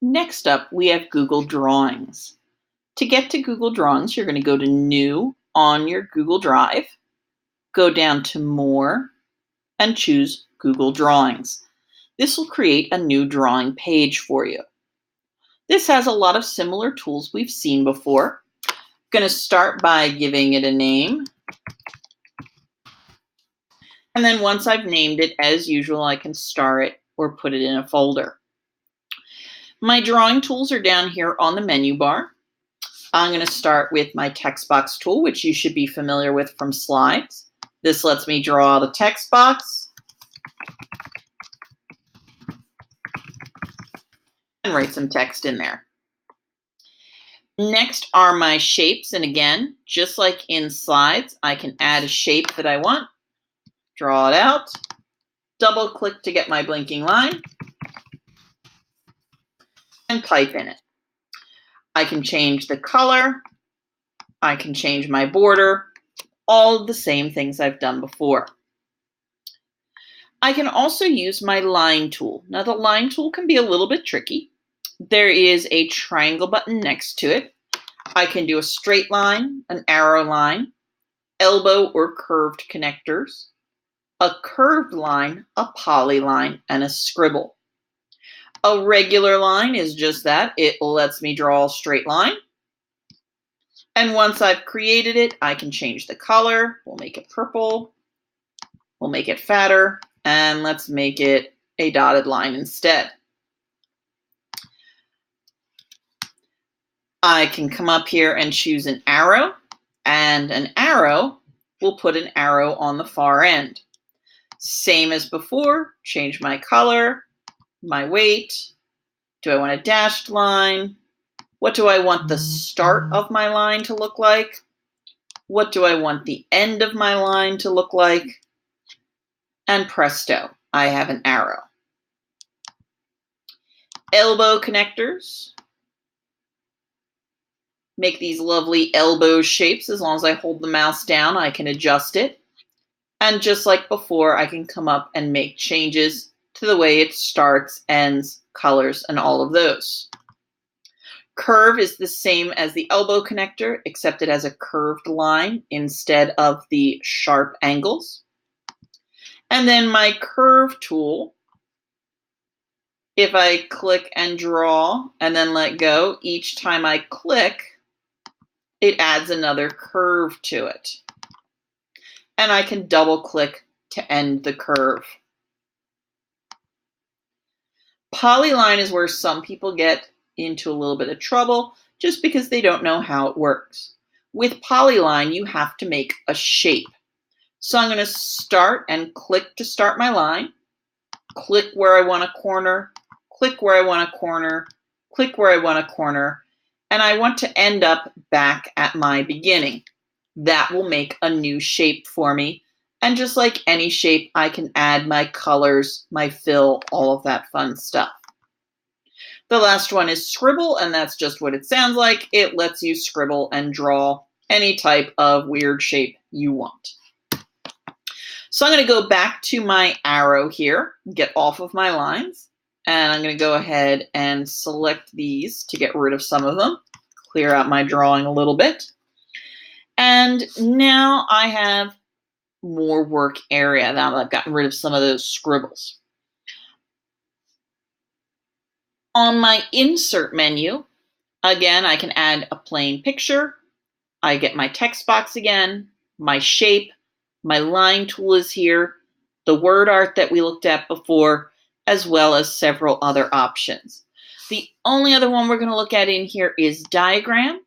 Next up, we have Google Drawings. To get to Google Drawings, you're going to go to New on your Google Drive, go down to More, and choose Google Drawings. This will create a new drawing page for you. This has a lot of similar tools we've seen before. I'm going to start by giving it a name. And then once I've named it, as usual, I can star it or put it in a folder. My drawing tools are down here on the menu bar. I'm going to start with my text box tool, which you should be familiar with from slides. This lets me draw the text box and write some text in there. Next are my shapes, and again, just like in slides, I can add a shape that I want, draw it out, double click to get my blinking line, and type in it. I can change the color, I can change my border, all of the same things I've done before. I can also use my line tool. Now the line tool can be a little bit tricky. There is a triangle button next to it. I can do a straight line, an arrow line, elbow or curved connectors, a curved line, a polyline, and a scribble. A regular line is just that. It lets me draw a straight line. And once I've created it, I can change the color. We'll make it purple. We'll make it fatter. And let's make it a dotted line instead. I can come up here and choose an arrow. And an arrow will put an arrow on the far end. Same as before, change my color, my weight. Do I want a dashed line? What do I want the start of my line to look like? What do I want the end of my line to look like? And presto, I have an arrow. Elbow connectors. Make these lovely elbow shapes. As long as I hold the mouse down, I can adjust it. And just like before, I can come up and make changes to the way it starts, ends, colors, and all of those. Curve is the same as the elbow connector, except it has a curved line instead of the sharp angles. And then my curve tool, if I click and draw and then let go, each time I click, it adds another curve to it. And I can double click to end the curve. Polyline is where some people get into a little bit of trouble just because they don't know how it works. With polyline, you have to make a shape. So I'm going to start and click to start my line, click where I want a corner, click where I want a corner, click where I want a corner, and I want to end up back at my beginning. That will make a new shape for me. And just like any shape, I can add my colors, my fill, all of that fun stuff. The last one is Scribble, and that's just what it sounds like. It lets you scribble and draw any type of weird shape you want. So I'm going to go back to my arrow here, get off of my lines, and I'm going to go ahead and select these to get rid of some of them, clear out my drawing a little bit. And now I have more work area now that I've gotten rid of some of those scribbles. On my insert menu, again, I can add a plain picture. I get my text box again, my shape, my line tool is here, the word art that we looked at before, as well as several other options. The only other one we're going to look at in here is diagram.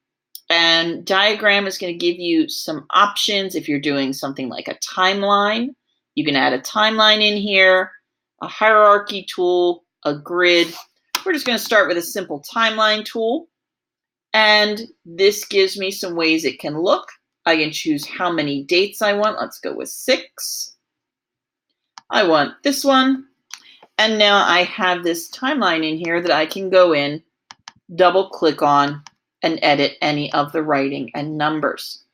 And diagram is going to give you some options if you're doing something like a timeline. You can add a timeline in here, a hierarchy tool, a grid. We're just going to start with a simple timeline tool. And this gives me some ways it can look. I can choose how many dates I want. Let's go with 6. I want this one. And now I have this timeline in here that I can go in, double click on, and edit any of the writing and numbers.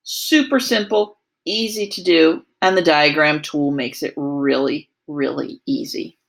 Super simple, easy to do, and the diagram tool makes it really, really easy.